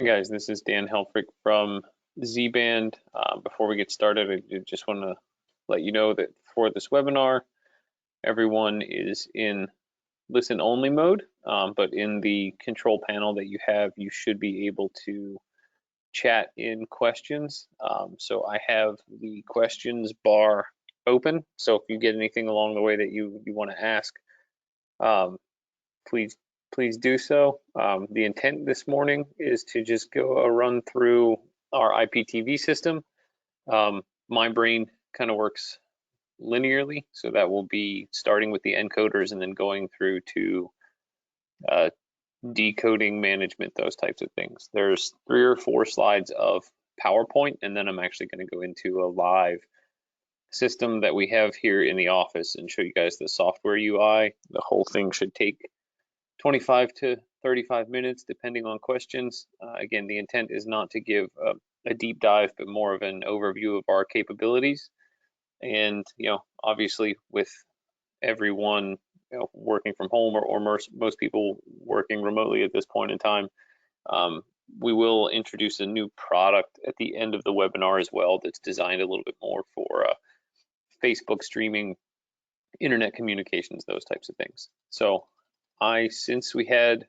Hey guys, this is Dan Helfrich from Z-Band. Before we get started, I just want to let you know that for this webinar, everyone is in listen-only mode, but in the control panel that you have, you should be able to chat in questions. So I have the questions bar open, so if you get anything along the way that you want to ask, please do so. The intent this morning is to just go a run through our Iptv system. My brain kind of works linearly, so that will be starting with the encoders and then going through to decoding management, those types of things. There's 3 or 4 slides of PowerPoint, and then I'm actually going to go into a live system that we have here in the office and show you guys the software UI. The whole thing should take 25 to 35 minutes, depending on questions. Again, the intent is not to give a deep dive, but more of an overview of our capabilities. And, obviously with everyone working from home or most people working remotely at this point in time, we will introduce a new product at the end of the webinar as well that's designed a little bit more for Facebook streaming, internet communications, those types of things. So since we have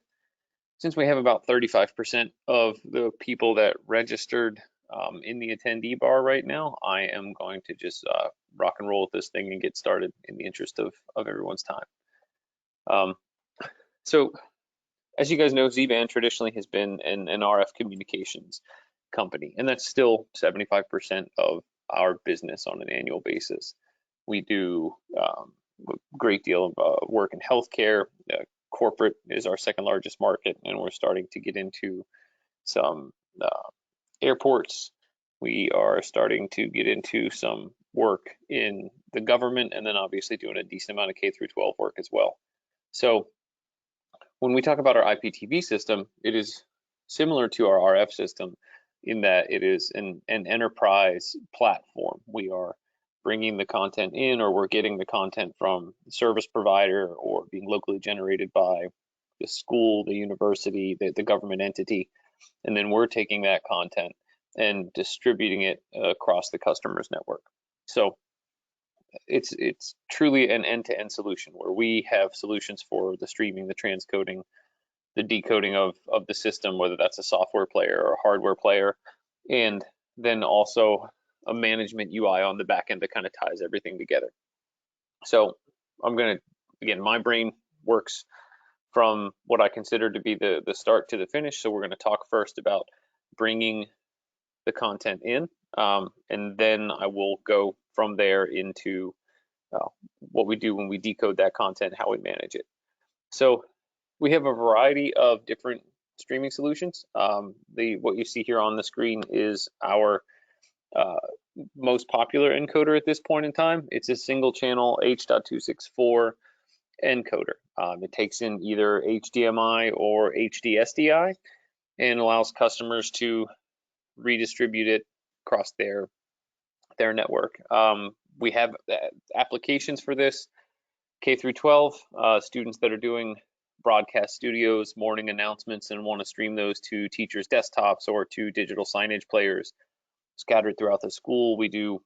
about 35% of the people that registered in the attendee bar right now, I am going to just rock and roll with this thing and get started in the interest of everyone's time. So as you guys know, Z-Band traditionally has been an RF communications company, and that's still 75% of our business on an annual basis. We do a great deal of work in healthcare. Corporate is our second largest market, and we're starting to get into some airports. We are starting to get into some work in the government, and then obviously doing a decent amount of K through 12 work as well. So when we talk about our Iptv system, it is similar to our RF system in that it is an enterprise platform. We are bringing the content in, or we're getting the content from the service provider, or being locally generated by the school, the university, the government entity, and then we're taking that content and distributing it across the customer's network. So it's truly an end-to-end solution where we have solutions for the streaming, the transcoding, the decoding of the system, whether that's a software player or a hardware player, and then also a management UI on the back end that kind of ties everything together. So again, my brain works from what I consider to be the start to the finish. So we're going to talk first about bringing the content in, and then I will go from there into what we do when we decode that content, how we manage it. So we have a variety of different streaming solutions. What you see here on the screen is our most popular encoder at this point in time. It's a single channel H.264 encoder. It takes in either HDMI or HDSDI and allows customers to redistribute it across their network. We have applications for this. K through 12 students that are doing broadcast studios, morning announcements, and want to stream those to teachers' desktops or to digital signage players scattered throughout the school. We do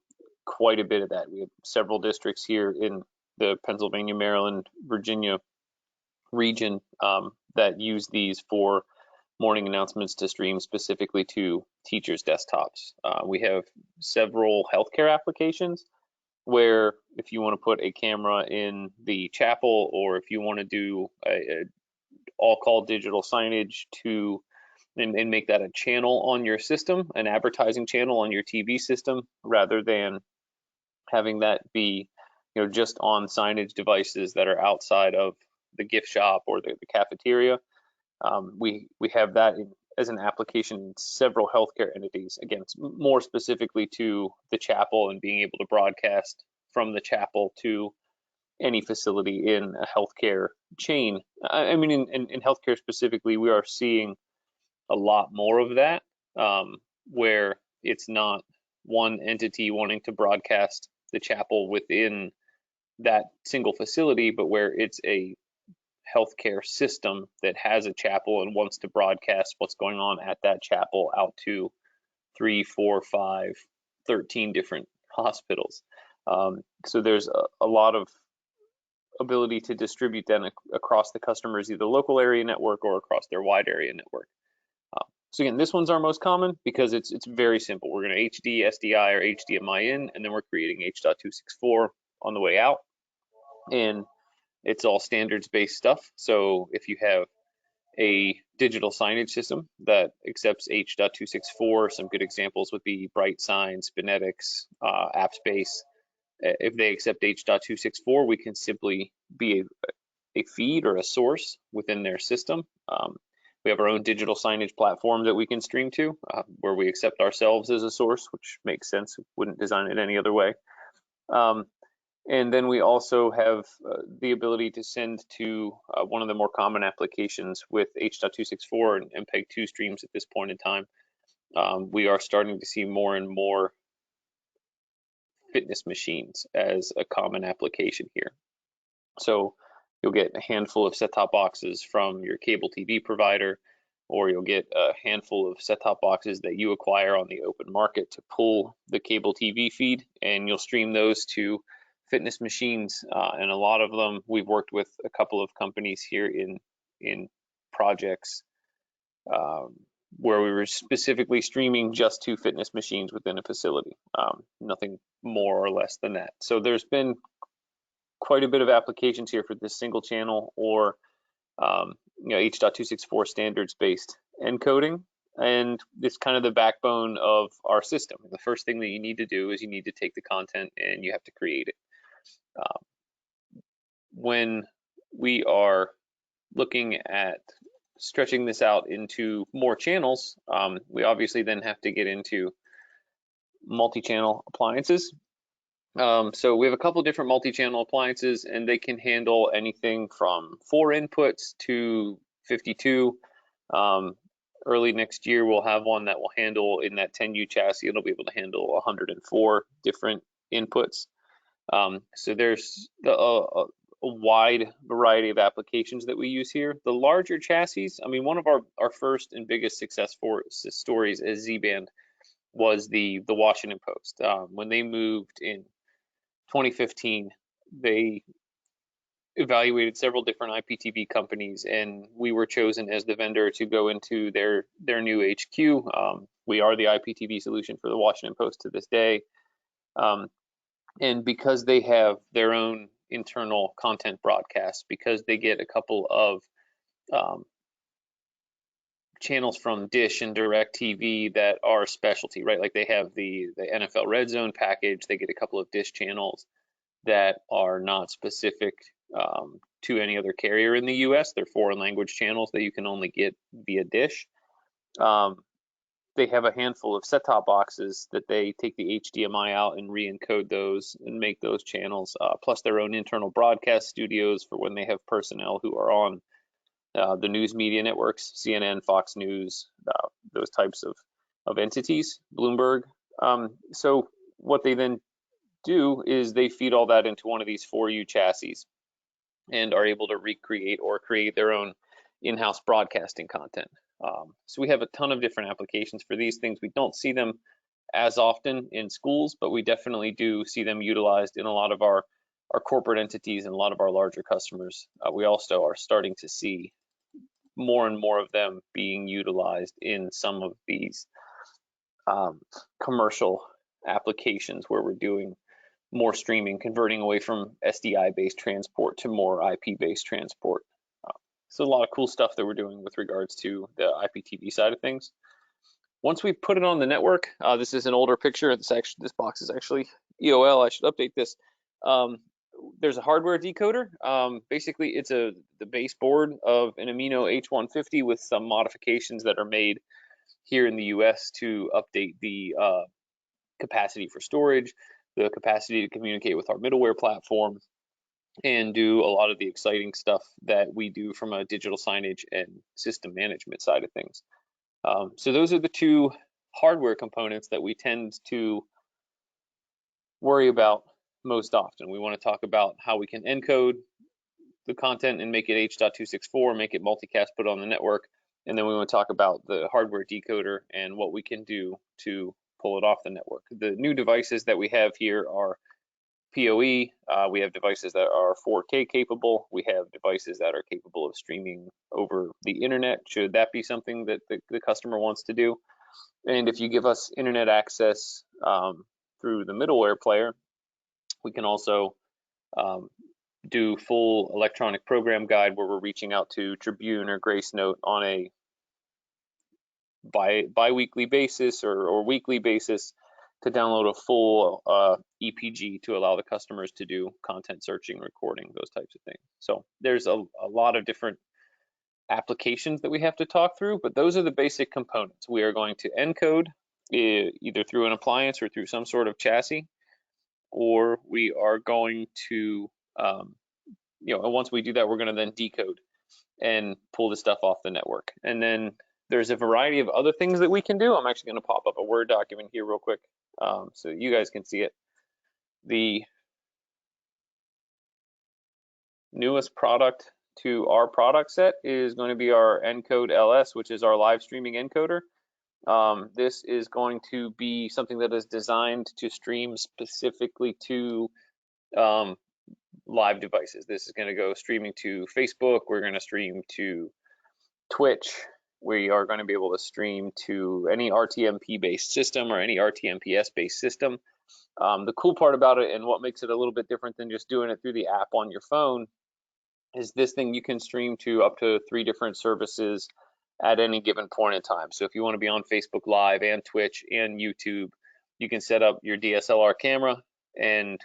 quite a bit of that. We have several districts here in the Pennsylvania, Maryland, Virginia region that use these for morning announcements to stream specifically to teachers' desktops. We have several healthcare applications where if you want to put a camera in the chapel, or if you want to do a all-call digital signage and make that a channel on your system, an advertising channel on your TV system, rather than having that be just on signage devices that are outside of the gift shop or the cafeteria. We have that as an application in several healthcare entities. Again, it's more specifically to the chapel and being able to broadcast from the chapel to any facility in a healthcare chain. I mean, in healthcare specifically, we are seeing a lot more of that, where it's not one entity wanting to broadcast the chapel within that single facility, but where it's a healthcare system that has a chapel and wants to broadcast what's going on at that chapel out to 3, 4, 5, 13 different hospitals. So there's a lot of ability to distribute that across the customer's either local area network or across their wide area network. So again, this one's our most common because it's very simple. We're going to HD, SDI, or HDMI in, and then we're creating H.264 on the way out. And it's all standards-based stuff. So if you have a digital signage system that accepts H.264, some good examples would be Bright Signs, Benetics, AppSpace. If they accept H.264, we can simply be a feed or a source within their system. We have our own digital signage platform that we can stream to, where we accept ourselves as a source, which makes sense. Wouldn't design it any other way. And then we also have the ability to send to one of the more common applications with H.264 and MPEG-2 streams at this point in time. We are starting to see more and more fitness machines as a common application here. So you'll get a handful of set-top boxes from your cable TV provider, or you'll get a handful of set-top boxes that you acquire on the open market to pull the cable TV feed, and you'll stream those to fitness machines. And a lot of them, we've worked with a couple of companies here in projects where we were specifically streaming just to fitness machines within a facility, nothing more or less than that. So there's been quite a bit of applications here for this single channel or H.264 standards-based encoding, and it's kind of the backbone of our system. The first thing that you need to do is you need to take the content and you have to create it. When we are looking at stretching this out into more channels, we obviously then have to get into multi-channel appliances. So we have a couple different multi-channel appliances, and they can handle anything from 4 inputs to 52. Early next year, we'll have one that will handle, in that 10U chassis, it'll be able to handle 104 different inputs. So there's a wide variety of applications that we use here. The larger chassis, I mean, one of our first and biggest success stories as Z-Band was the Washington Post. When they moved in 2015, they evaluated several different IPTV companies, and we were chosen as the vendor to go into their new HQ. We are the IPTV solution for the Washington Post to this day. And because they have their own internal content broadcasts, because they get a couple of channels from Dish and DirecTV that are specialty, right? Like they have the NFL Red Zone package, they get a couple of Dish channels that are not specific to any other carrier in the US. They're foreign language channels that you can only get via Dish. They have a handful of set-top boxes that they take the HDMI out and re-encode those and make those channels, plus their own internal broadcast studios for when they have personnel who are on the news media networks, CNN, Fox News, those types of entities, Bloomberg. So what they then do is they feed all that into one of these 4U chassis and are able to recreate or create their own in-house broadcasting content. So we have a ton of different applications for these things. We don't see them as often in schools, but we definitely do see them utilized in a lot of our corporate entities and a lot of our larger customers. We also are starting to see more and more of them being utilized in some of these commercial applications where we're doing more streaming, converting away from SDI-based transport to more IP-based transport. So a lot of cool stuff that we're doing with regards to the IPTV side of things. Once we put it on the network, this is an older picture. This box is actually EOL. I should update this. There's a hardware decoder. Basically, it's the base board of an Amino H150 with some modifications that are made here in the US to update the capacity for storage, the capacity to communicate with our middleware platform, and do a lot of the exciting stuff that we do from a digital signage and system management side of things. So those are the two hardware components that we tend to worry about most often. We want to talk about how we can encode the content and make it H.264, make it multicast, put it on the network. And then we want to talk about the hardware decoder and what we can do to pull it off the network. The new devices that we have here are PoE. We have devices that are 4K capable. We have devices that are capable of streaming over the internet, should that be something that the customer wants to do. And if you give us internet access through the middleware player, we can also do full electronic program guide where we're reaching out to Tribune or Gracenote on a bi-weekly basis or weekly basis to download a full EPG to allow the customers to do content searching, recording, those types of things. So there's a lot of different applications that we have to talk through, but those are the basic components. We are going to encode either through an appliance or through some sort of chassis, or we are going to, once we do that, we're going to then decode and pull the stuff off the network. And then there's a variety of other things that we can do. I'm actually going to pop up a Word document here real quick so you guys can see it. The newest product to our product set is going to be our Encode Ls, which is our live streaming encoder. This is going to be something that is designed to stream specifically to live devices. This is going to go streaming to Facebook. We're going to stream to Twitch. We are going to be able to stream to any RTMP based system or any RTMPS based system. The cool part about it and what makes it a little bit different than just doing it through the app on your phone is this thing you can stream to up to 3 different services at any given point in time. So if you want to be on Facebook Live and Twitch and YouTube, you can set up your DSLR camera, and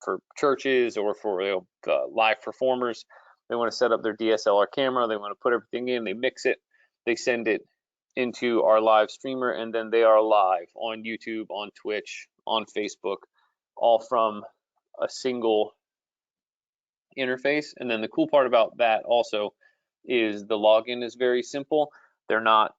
for churches or for live performers, they want to set up their DSLR camera, they want to put everything in, they mix it, they send it into our live streamer, and then they are live on YouTube, on Twitch, on Facebook, all from a single interface. And then the cool part about that also is the login is very simple. They're not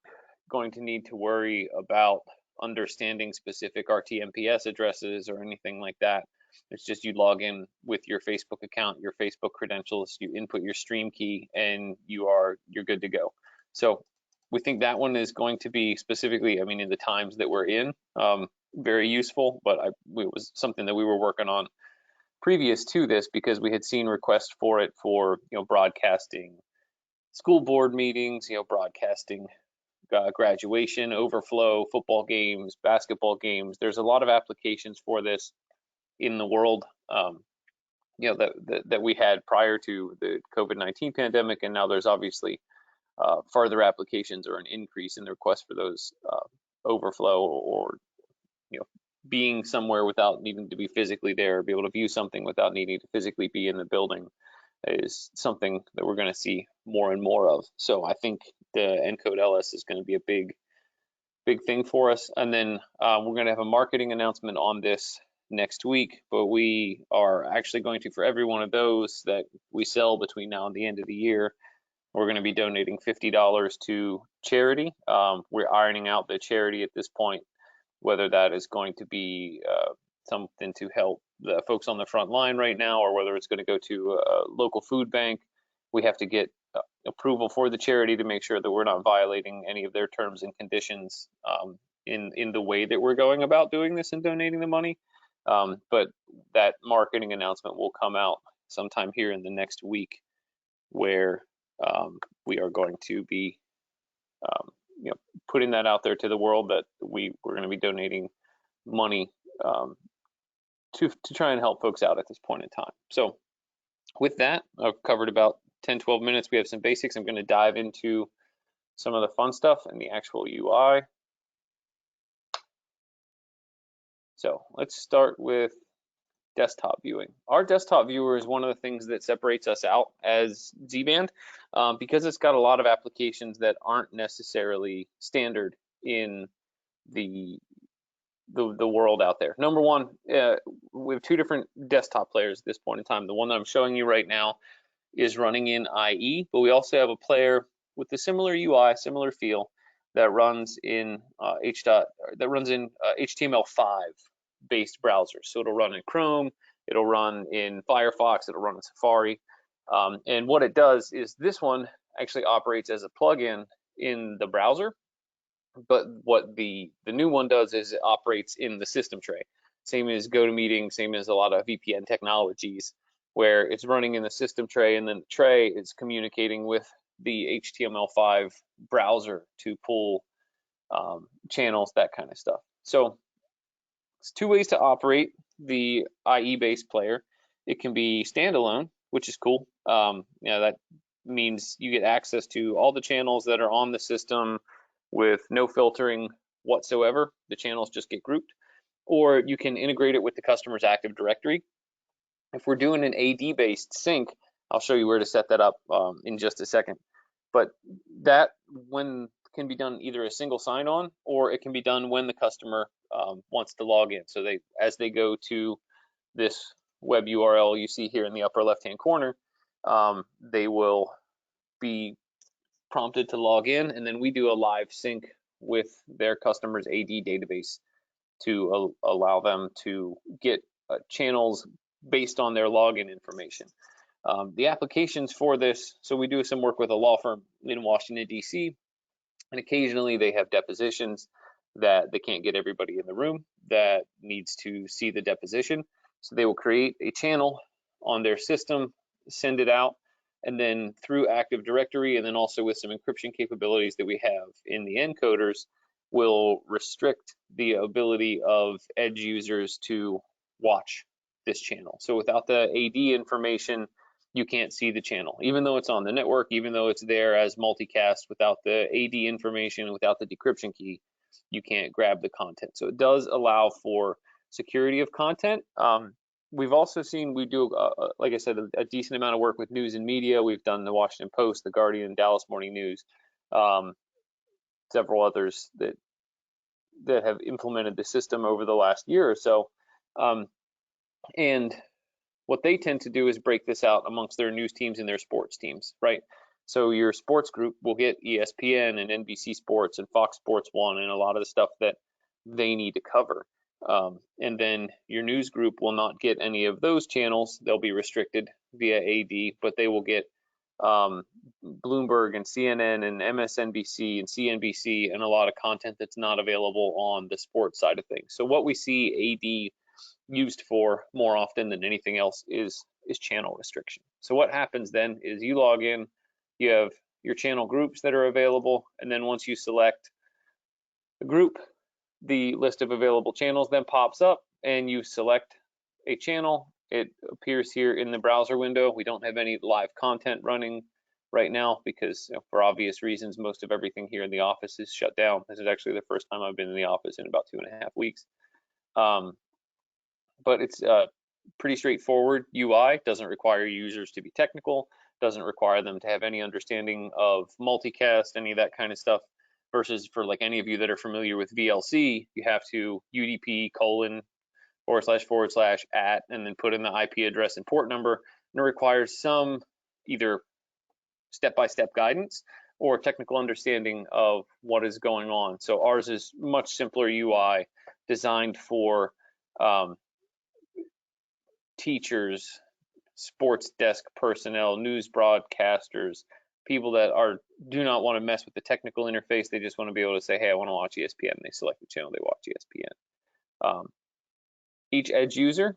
going to need to worry about understanding specific RTMPS addresses or anything like that. It's just you log in with your Facebook account, your Facebook credentials, you input your stream key, and you're good to go. So we think that one is going to be specifically, in the times that we're in, very useful, but it was something that we were working on previous to this because we had seen requests for it for broadcasting school board meetings, broadcasting graduation, overflow, football games, basketball games. There's a lot of applications for this in the world, that we had prior to the COVID-19 pandemic, and now there's obviously further applications or an increase in the request for those overflow or being somewhere without needing to be physically there, be able to view something without needing to physically be in the building is something that we're going to see more and more of. So I think the Encode Ls is going to be a big thing for us. And then we're going to have a marketing announcement on this next week, but we are actually going to, for every one of those that we sell between now and the end of the year, we're going to be donating $50 to charity. We're ironing out the charity at this point, whether that is going to be something to help the folks on the front line right now, or whether it's going to go to a local food bank. We have to get approval for the charity to make sure that we're not violating any of their terms and conditions in the way that we're going about doing this and donating the money. But that marketing announcement will come out sometime here in the next week, where we are going to be putting that out there to the world that we're going to be donating money to try and help folks out at this point in time. So with that, I've covered about 10-12 minutes. We have some basics. I'm going to dive into some of the fun stuff and the actual UI. So let's start with desktop viewing. Our desktop viewer is one of the things that separates us out as Z-Band because it's got a lot of applications that aren't necessarily standard in the world out there. Number one, we have 2 different desktop players at this point in time. The one that I'm showing you right now is running in IE, but we also have a player with a similar UI, similar feel that runs in HTML5 based browsers. So it'll run in Chrome, it'll run in Firefox, it'll run in Safari. And what it does is this one actually operates as a plugin in the browser, but what the new one does is it operates in the system tray. Same as GoToMeeting, same as a lot of VPN technologies, where it's running in the system tray, and then the tray is communicating with the HTML5 browser to pull channels, that kind of stuff. So it's two ways to operate the IE-based player. It can be standalone, which is cool. That means you get access to all the channels that are on the system with no filtering whatsoever. The channels just get grouped. Or you can integrate it with the customer's Active Directory. If we're doing an AD-based sync, I'll show you where to set that up in just a second. But that can be done either a single sign-on, or it can be done when the customer wants to log in. So as they go to this web URL you see here in the upper left-hand corner, they will be prompted to log in, and then we do a live sync with their customer's AD database to allow them to get channels based on their login information. The applications for this, so we do some work with a law firm in Washington, D.C., and occasionally they have depositions that they can't get everybody in the room that needs to see the deposition. So they will create a channel on their system, send it out, and then through Active Directory, and then also with some encryption capabilities that we have in the encoders, will restrict the ability of edge users to watch this channel. So without the AD information, you can't see the channel, even though it's on the network, even though it's there as multicast. Without the AD information, without the decryption key, you can't grab the content. So it does allow for security of content. We've also seen, we do, like I said, a decent amount of work with news and media. We've done the Washington Post, the Guardian, Dallas Morning News, several others that have implemented the system over the last year or so. And what they tend to do is break this out amongst their news teams and their sports teams, right? So your sports group will get ESPN and NBC Sports and Fox Sports 1 and a lot of the stuff that they need to cover. And then your news group will not get any of those channels. They'll be restricted via AD, but they will get Bloomberg and CNN and MSNBC and CNBC and a lot of content that's not available on the sports side of things. So what we see AD used for more often than anything else is channel restriction. So what happens then is you log in, you have your channel groups that are available, and then once you select a group, the list of available channels then pops up, and you select a channel. It appears here in the browser window. We don't have any live content running right now because, for obvious reasons, most of everything here in the office is shut down. This is actually the first time I've been in the office in about 2.5 weeks. But it's pretty straightforward UI. Doesn't require users to be technical, doesn't require them to have any understanding of multicast, any of that kind of stuff, versus for like any of you that are familiar with VLC, you have to UDP : // @ and then put in the IP address and port number, and it requires some either step-by-step guidance or technical understanding of what is going on. So ours is much simpler UI, designed for teachers, sports desk personnel, news broadcasters, people that do not want to mess with the technical interface. They just want to be able to say, hey, I want to watch ESPN. They select the channel, they watch ESPN. Each edge user,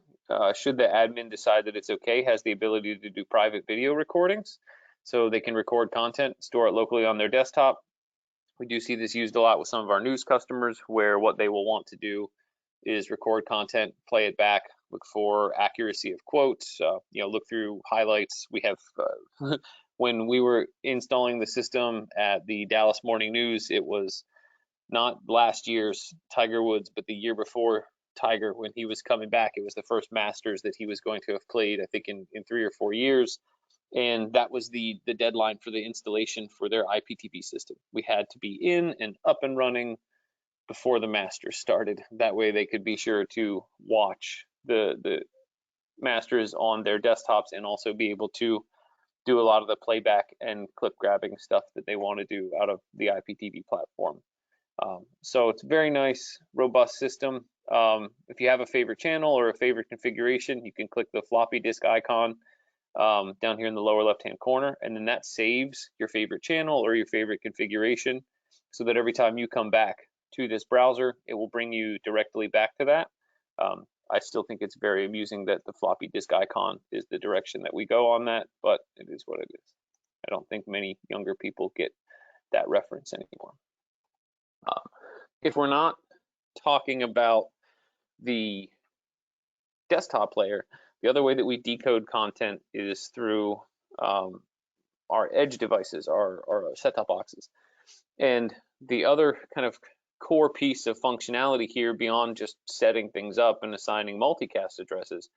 should the admin decide that it's okay, has the ability to do private video recordings. So they can record content, store it locally on their desktop. We do see this used a lot with some of our news customers, where what they will want to do is record content, play it back, look for accuracy of quotes, look through highlights. We have, when we were installing the system at the Dallas Morning News, it was not last year's Tiger Woods, but the year before Tiger, when he was coming back. It was the first Masters that he was going to have played, I think, in 3 or 4 years. And that was the deadline for the installation for their Iptv system. We had to be in and up and running before the Masters started. That way they could be sure to watch the Masters on their desktops and also be able to do a lot of the playback and clip grabbing stuff that they want to do out of the Iptv platform. So it's a very nice, robust system. If you have a favorite channel or a favorite configuration, you can click the floppy disk icon down here in the lower left-hand corner, and then that saves your favorite channel or your favorite configuration, so that every time you come back to this browser, it will bring you directly back to that. I still think it's very amusing that the floppy disk icon is the direction that we go on that, but it is what it is. I don't think many younger people get that reference anymore. If we're not talking about the desktop player, the other way that we decode content is through our edge devices, our set-top boxes. And the other kind of core piece of functionality here, beyond just setting things up and assigning multicast addresses,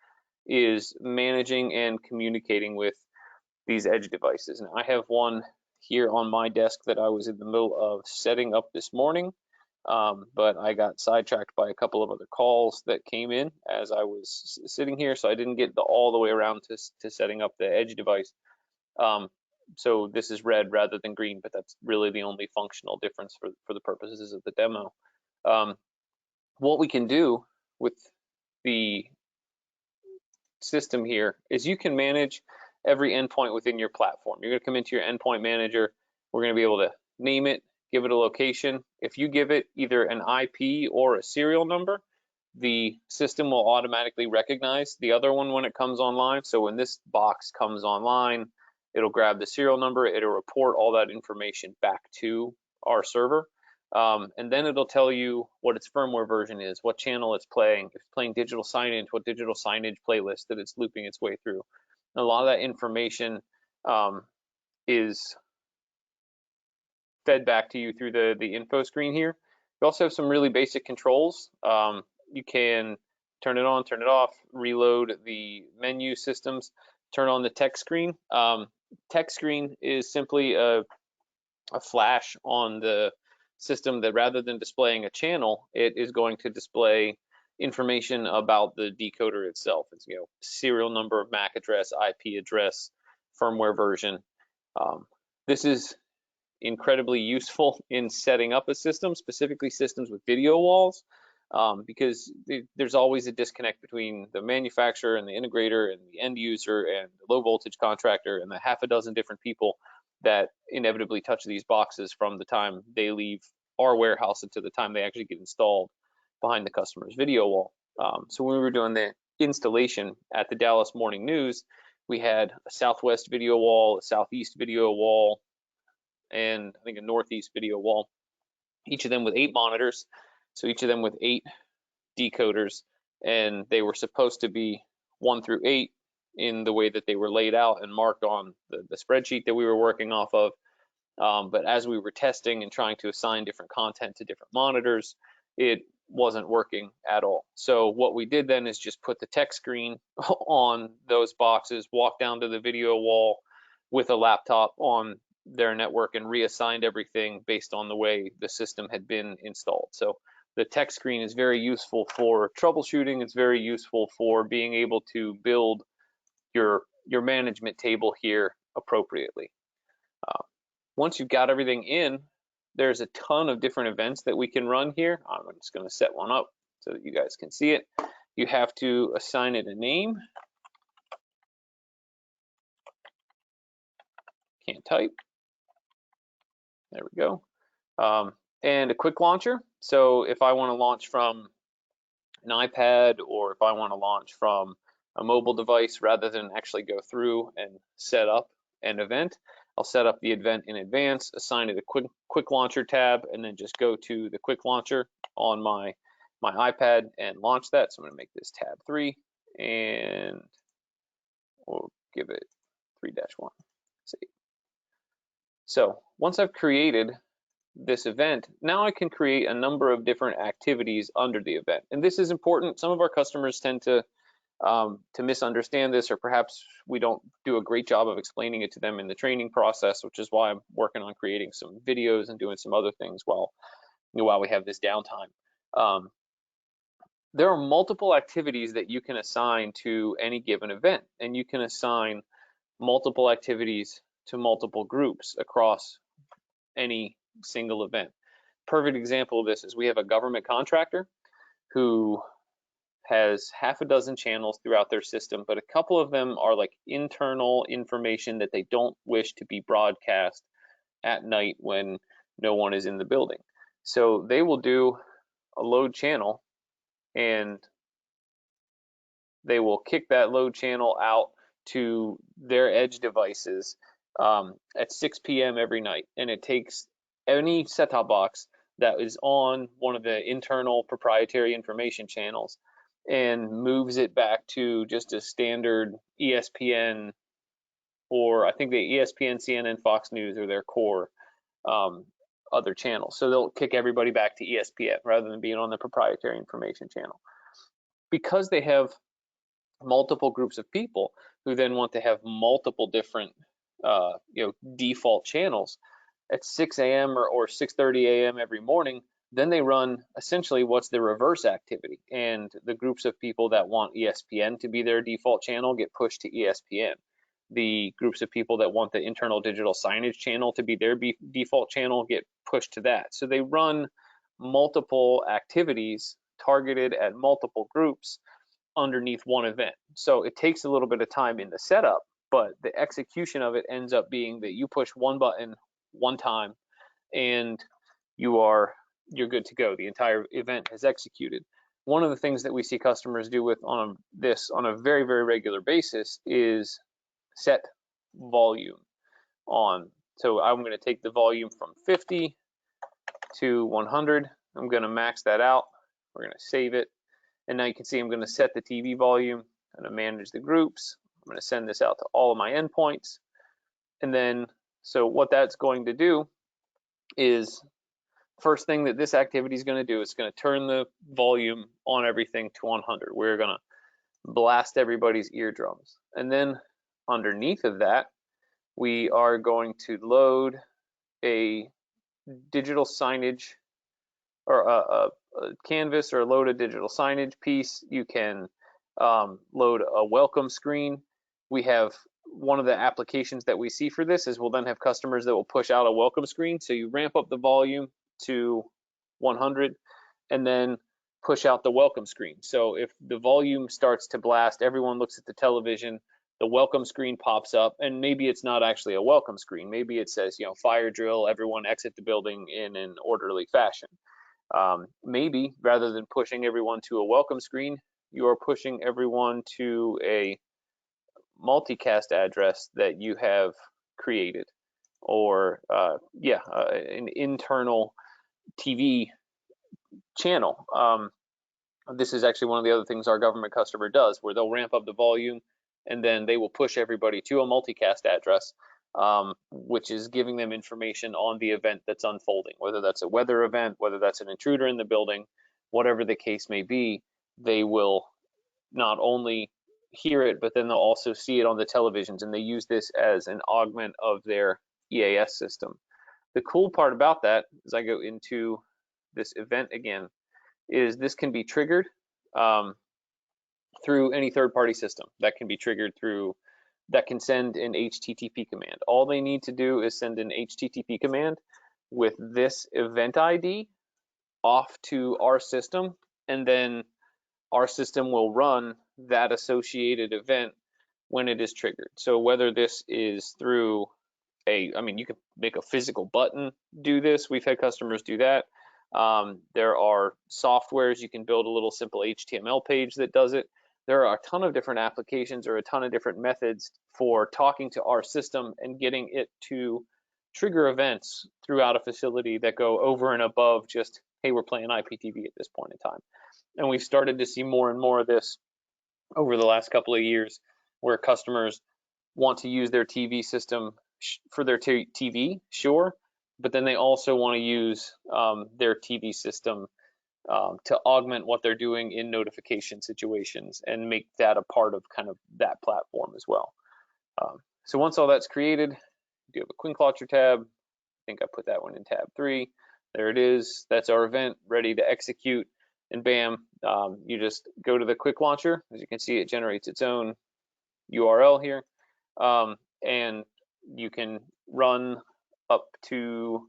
is managing and communicating with these edge devices. And I have one here on my desk that I was in the middle of setting up this morning, but I got sidetracked by a couple of other calls that came in as I was sitting here, so I didn't get all the way around to setting up the edge device. So this is red rather than green, but that's really the only functional difference for the purposes of the demo. What we can do with the system here is you can manage every endpoint within your platform. You're going to come into your endpoint manager. We're going to be able to name it, give it a location. If you give it either an IP or a serial number, the system will automatically recognize the other one when it comes online. So when this box comes online, it'll grab the serial number, it'll report all that information back to our server, and then it'll tell you what its firmware version is, what channel it's playing, if it's playing digital signage, what digital signage playlist that it's looping its way through. And a lot of that information is fed back to you through the info screen here. You also have some really basic controls. You can turn it on, turn it off, reload the menu systems, turn on the text screen. Text screen is simply a flash on the system that rather than displaying a channel, it is going to display information about the decoder itself. It's, serial number, MAC address, IP address, firmware version. This is incredibly useful in setting up a system, specifically systems with video walls, because there's always a disconnect between the manufacturer and the integrator and the end user and the low voltage contractor and the half a dozen different people that inevitably touch these boxes from the time they leave our warehouse until the time they actually get installed behind the customer's video wall. So when we were doing the installation at the Dallas Morning News, we had a Southwest video wall, a Southeast video wall, and I think a Northeast video wall, each of them with 8 monitors. So each of them with 8 decoders, and they were supposed to be 1 through 8 in the way that they were laid out and marked on the spreadsheet that we were working off of. But as we were testing and trying to assign different content to different monitors, it wasn't working at all. So what we did then is just put the text screen on those boxes, walk down to the video wall with a laptop on their network, and reassigned everything based on the way the system had been installed. So the text screen is very useful for troubleshooting. It's very useful for being able to build your management table here appropriately. Once you've got everything in, there's a ton of different events that we can run here. I'm just going to set one up so that you guys can see it. You have to assign it a name. Can't type. There we go. And a quick launcher. So if I want to launch from an iPad, or if I want to launch from a mobile device rather than actually go through and set up an event, I'll set up the event in advance, assign it a quick launcher tab, and then just go to the quick launcher on my iPad and launch that. So I'm going to make this tab 3, and we'll give it 3-1. Save. So once I've created this event, now I can create a number of different activities under the event. And this is important. Some of our customers tend to misunderstand this, or perhaps we don't do a great job of explaining it to them in the training process, which is why I'm working on creating some videos and doing some other things while we have this downtime. There are multiple activities that you can assign to any given event, and you can assign multiple activities to multiple groups across any single event. Perfect example of this is we have a government contractor who has half a dozen channels throughout their system, but a couple of them are like internal information that they don't wish to be broadcast at night when no one is in the building. So they will do a load channel, and they will kick that load channel out to their edge devices at 6 p.m. every night. And it takes any set-top box that is on one of the internal proprietary information channels and moves it back to just a standard ESPN, or I think the ESPN, CNN, Fox News are their core other channels. So they'll kick everybody back to ESPN rather than being on the proprietary information channel. Because they have multiple groups of people who then want to have multiple different default channels at 6 a.m. or 6:30 a.m. every morning, then they run essentially what's the reverse activity. And the groups of people that want ESPN to be their default channel get pushed to ESPN. The groups of people that want the internal digital signage channel to be their default channel get pushed to that. So they run multiple activities targeted at multiple groups underneath one event. So it takes a little bit of time in the setup, but the execution of it ends up being that you push one button one time and you're good to go. The entire event has executed. One of the things that we see customers do on a very, very regular basis is set volume on. So I'm going to take the volume from 50 to 100. I'm going to max that out. We're going to save it. And now you can see I'm going to set the TV volume. I'm going to manage the groups. I'm going to send this out to all of my endpoints. And then, so what that's going to do is, first thing that this activity is going to do is going to turn the volume on everything to 100. We're going to blast everybody's eardrums. And then underneath of that, we are going to load a digital signage, or a canvas, or load a digital signage piece. You can load a welcome screen. We have one of the applications that we see for this is we'll then have customers that will push out a welcome screen. So you ramp up the volume to 100 and then push out the welcome screen. So if the volume starts to blast, everyone looks at the television, the welcome screen pops up, and maybe it's not actually a welcome screen. Maybe it says, fire drill, everyone exit the building in an orderly fashion. Maybe rather than pushing everyone to a welcome screen, you are pushing everyone to a multicast address that you have created, or an internal TV channel. This is actually one of the other things our government customer does, where they'll ramp up the volume and then they will push everybody to a multicast address, which is giving them information on the event that's unfolding, whether that's a weather event, whether that's an intruder in the building, whatever the case may be. They will not only hear it, but then they'll also see it on the televisions, and they use this as an augment of their EAS system. The cool part about that, as I go into this event again, is this can be triggered through any third-party system. That can be triggered that can send an HTTP command. All they need to do is send an HTTP command with this event ID off to our system, and then our system will run that associated event when it is triggered. So whether this is through you can make a physical button do this. We've had customers do that. There are softwares. You can build a little simple HTML page that does it. There are a ton of different applications or a ton of different methods for talking to our system and getting it to trigger events throughout a facility that go over and above just, hey, we're playing IPTV at this point in time. And we've started to see more and more of this over the last couple of years, where customers want to use their TV system for their TV, sure, but then they also want to use their TV system to augment what they're doing in notification situations and make that a part of kind of that platform as well. So once all that's created, you have a Quick Launcher tab. I think I put that one in tab 3. There it is. That's our event ready to execute. And bam, you just go to the Quick Launcher. As you can see, it generates its own URL here. And you can run up to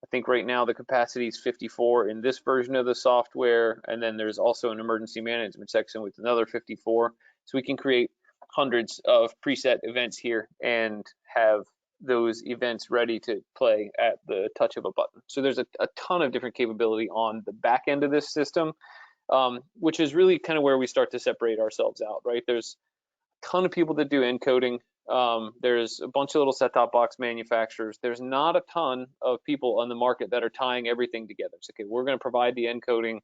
I think right now the capacity is 54 in this version of the software, and then there's also an emergency management section with another 54. So we can create hundreds of preset events here and have those events ready to play at the touch of a button. So there's a ton of different capability on the back end of this system, which is really kind of where we start to separate ourselves out, right? There's a ton of people that do encoding. There's a bunch of little set-top box manufacturers. There's not a ton of people on the market that are tying everything together. It's okay, we're going to provide the encoding,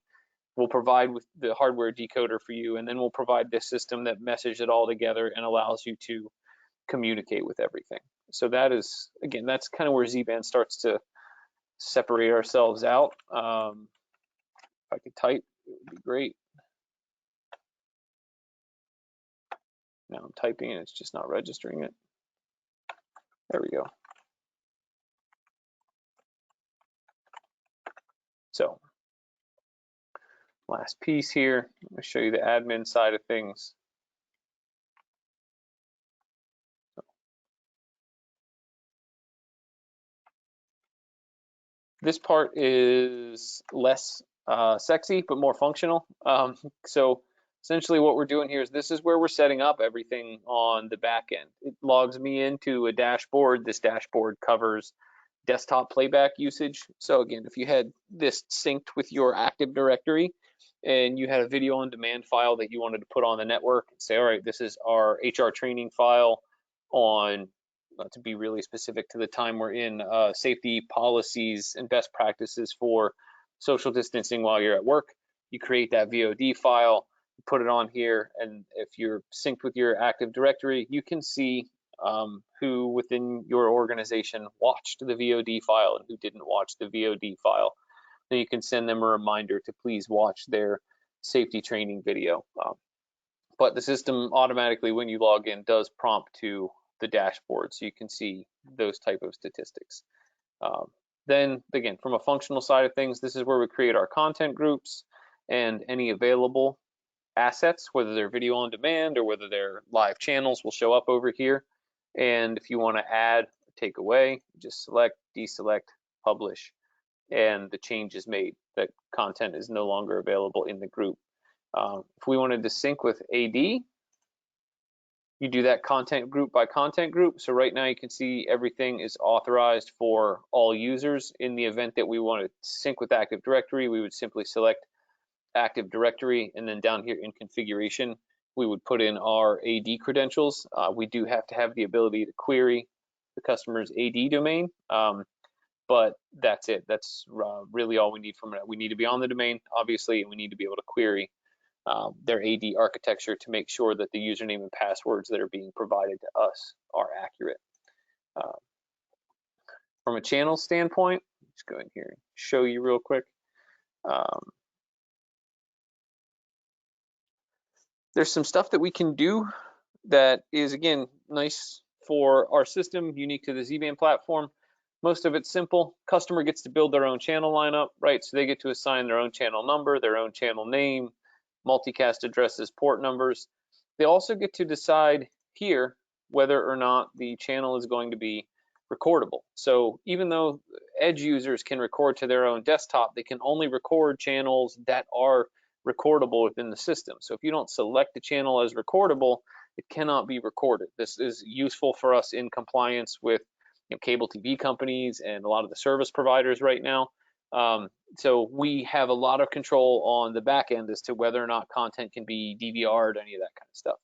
we'll provide with the hardware decoder for you, and then we'll provide this system that messages it all together and allows you to communicate with everything. So that is, again, that's kind of where Z-Band starts to separate ourselves out. If I could type, it would be great. Now I'm typing and it's just not registering it. There we go. So last piece here, I'm going to show you the admin side of things. This part is less sexy, but more functional. So essentially what we're doing here is this is where we're setting up everything on the back end. It logs me into a dashboard. This dashboard covers desktop playback usage. So again, if you had this synced with your Active Directory and you had a video on demand file that you wanted to put on the network, say, all right, this is our HR training file on, to be really specific to the time we're in, safety policies and best practices for social distancing while you're at work. You create that VOD file, put it on here, and if you're synced with your Active Directory, you can see who within your organization watched the VOD file and who didn't watch the VOD file. Then you can send them a reminder to please watch their safety training video. But the system automatically, when you log in, does prompt to the dashboard, so you can see those type of statistics. Then again, from a functional side of things, this is where we create our content groups and any available assets, whether they're video on demand or whether they're live channels, will show up over here. And if you want to add, take away, just select, deselect, publish, and the change is made. That content is no longer available in the group. If we wanted to sync with AD, you do that content group by content group. So right now you can see everything is authorized for all users. In the event that we want to sync with Active Directory, we would simply select Active Directory, and then down here in configuration, we would put in our AD credentials. We do have to have the ability to query the customer's AD domain, but that's it. That's really all we need from it. We need to be on the domain, obviously, and we need to be able to query their AD architecture to make sure that the username and passwords that are being provided to us are accurate. From a channel standpoint, let's go in here and show you real quick. There's some stuff that we can do that is, again, nice for our system, unique to the Z-Band platform. Most of it's simple. Customer gets to build their own channel lineup, right? So they get to assign their own channel number, their own channel name, multicast addresses, port numbers. They also get to decide here whether or not the channel is going to be recordable. So even though edge users can record to their own desktop, they can only record channels that are recordable within the system. So if you don't select the channel as recordable, it cannot be recorded. This is useful for us in compliance with cable TV companies and a lot of the service providers right now. So we have a lot of control on the back end as to whether or not content can be DVR'd, any of that kind of stuff.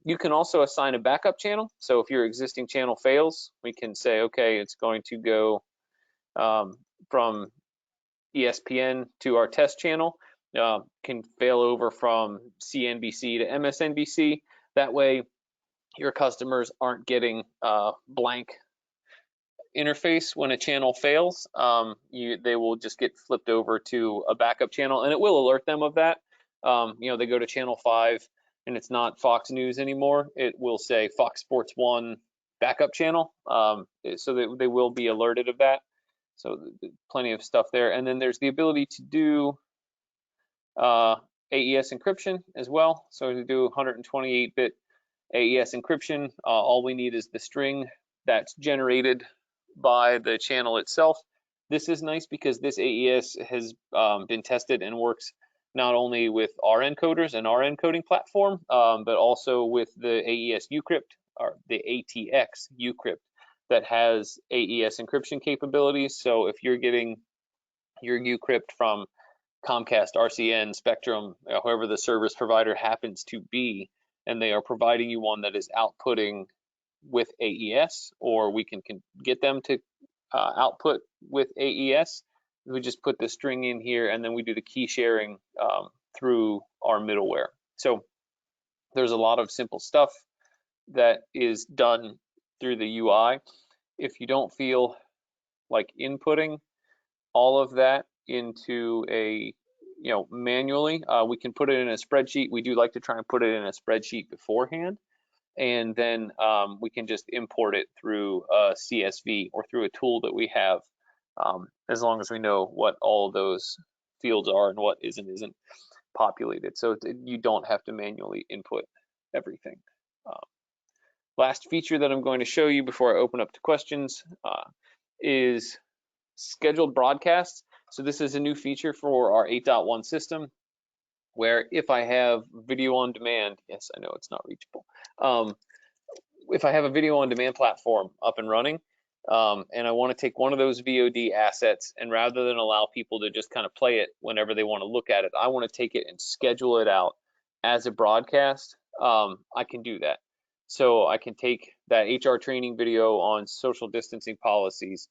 You can also assign a backup channel. So if your existing channel fails, we can say, okay, it's going to go from ESPN to our test channel. Can fail over from CNBC to MSNBC. That way your customers aren't getting blank interface when a channel fails. They will just get flipped over to a backup channel, and it will alert them of that. They go to channel 5 and it's not Fox News anymore. It will say Fox Sports 1 backup channel, so they will be alerted of that. So plenty of stuff there. And then there's the ability to do AES encryption as well. So to do 128-bit AES encryption, all we need is the string that's generated by the channel itself, This is nice because this AES has been tested and works not only with our encoders and our encoding platform, but also with the AES Ucrypt, or the ATX Ucrypt, that has AES encryption capabilities. So if you're getting your Ucrypt from Comcast, RCN, Spectrum, whoever the service provider happens to be, and they are providing you one that is outputting with AES, or we can get them to output with AES, we just put the string in here, and then we do the key sharing through our middleware. So there's a lot of simple stuff that is done through the UI. If you don't feel like inputting all of that into a, manually, we can put it in a spreadsheet. We do like to try and put it in a spreadsheet beforehand, and then we can just import it through a CSV or through a tool that we have, as long as we know what all of those fields are and what isn't populated. So you don't have to manually input everything. Last feature that I'm going to show you before I open up to questions is scheduled broadcasts. So this is a new feature for our 8.1 system, where if I have video on demand, yes, I know it's not reachable. If I have a video on demand platform up and running, and I want to take one of those VOD assets, and rather than allow people to just kind of play it whenever they want to look at it, I want to take it and schedule it out as a broadcast. I can do that. So I can take that HR training video on social distancing policies,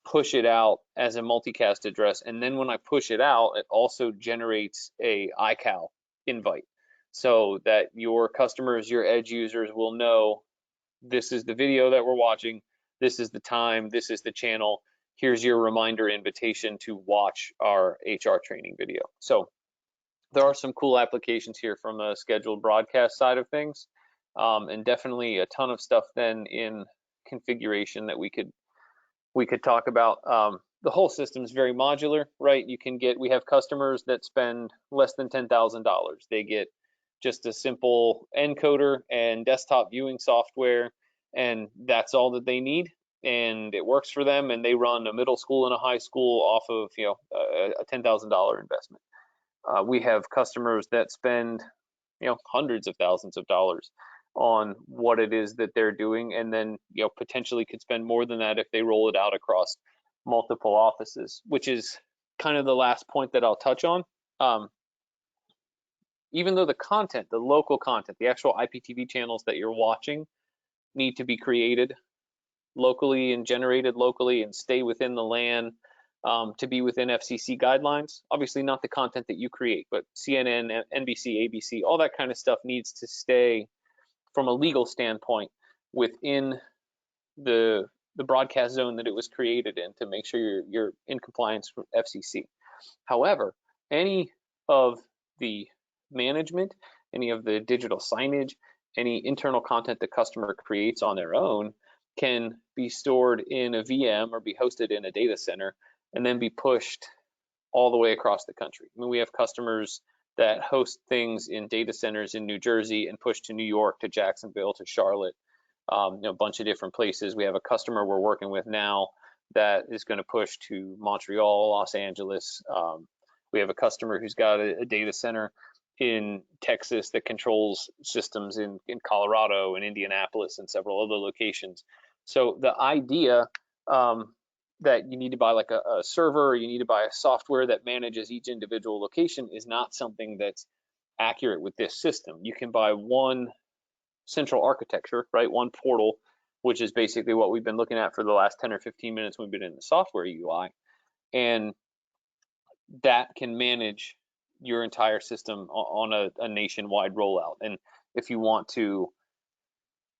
push it out as a multicast address, and then when I push it out, it also generates a iCal invite, so that your customers, your edge users, will know this is the video that we're watching, this is the time, this is the channel, here's your reminder invitation to watch our HR training video. So there are some cool applications here from a scheduled broadcast side of things, and definitely a ton of stuff then in configuration that we could talk about. The whole system is very modular, right? We have customers that spend less than $10,000. They get just a simple encoder and desktop viewing software, and that's all that they need, and it works for them, and they run a middle school and a high school off of a $10,000 investment. We have customers that spend hundreds of thousands of dollars on what it is that they're doing, and then potentially could spend more than that if they roll it out across multiple offices, which is kind of the last point that I'll touch on. Even though the content, the local content, the actual IPTV channels that you're watching need to be created locally and generated locally and stay within the LAN to be within FCC guidelines. Obviously not the content that you create, but CNN, NBC, ABC, all that kind of stuff needs to stay from a legal standpoint within the broadcast zone that it was created in, to make sure you're in compliance with FCC. However, any of the management, any of the digital signage, any internal content the customer creates on their own can be stored in a VM or be hosted in a data center and then be pushed all the way across the country. I mean, we have customers that host things in data centers in New Jersey and push to New York, to Jacksonville, to Charlotte, a bunch of different places. We have a customer we're working with now that is going to push to Montreal, Los Angeles. We have a customer who's got a data center in Texas that controls systems in Colorado and Indianapolis and several other locations. So the idea that you need to buy like a server, or you need to buy a software that manages each individual location is not something that's accurate with this system. You can buy one central architecture, right? One portal, which is basically what we've been looking at for the last 10 or 15 minutes we've been in the software UI. And that can manage your entire system on a nationwide rollout. And if you want to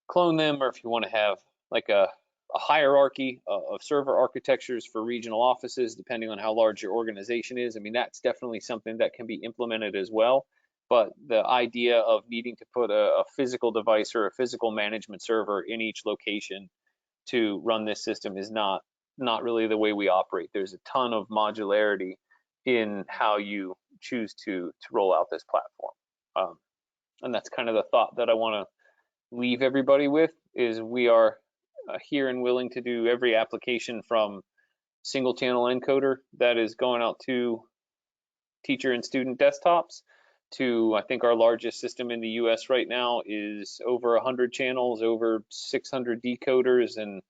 clone them, or if you want to have like a hierarchy of server architectures for regional offices, depending on how large your organization is, I mean, that's definitely something that can be implemented as well. But the idea of needing to put a physical device or a physical management server in each location to run this system is not really the way we operate. There's a ton of modularity in how you choose to roll out this platform. And that's kind of the thought that I want to leave everybody with, is we are here and willing to do every application from single channel encoder that is going out to teacher and student desktops, to I think our largest system in the US right now is over 100 channels, over 600 decoders, and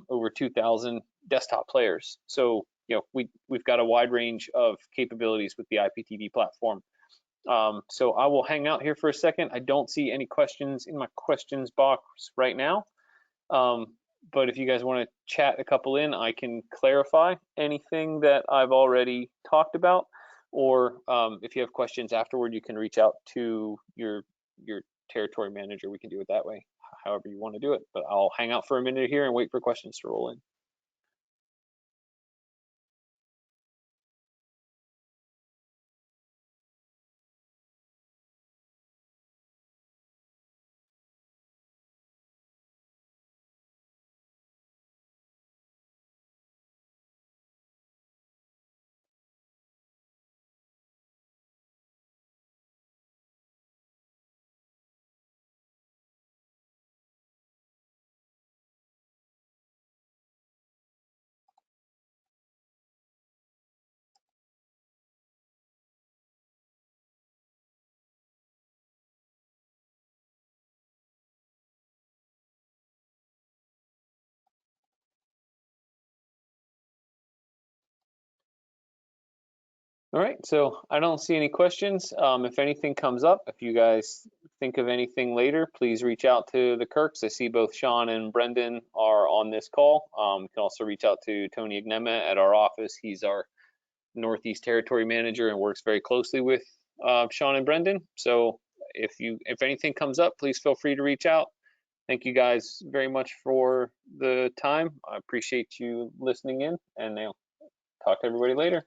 over 2,000 desktop players. So we've got a wide range of capabilities with the IPTV platform. So I will hang out here for a second. I don't see any questions in my questions box right now. But if you guys want to chat a couple in, I can clarify anything that I've already talked about. Or if you have questions afterward, you can reach out to your territory manager. We can do it that way, however you want to do it. But I'll hang out for a minute here and wait for questions to roll in. All right, so I don't see any questions. If anything comes up, if you guys think of anything later, please reach out to the Kirks. I see both Sean and Brendan are on this call. You can also reach out to Tony Agnema at our office. He's our Northeast Territory Manager and works very closely with Sean and Brendan. So if anything comes up, please feel free to reach out. Thank you guys very much for the time. I appreciate you listening in, and I'll talk to everybody later.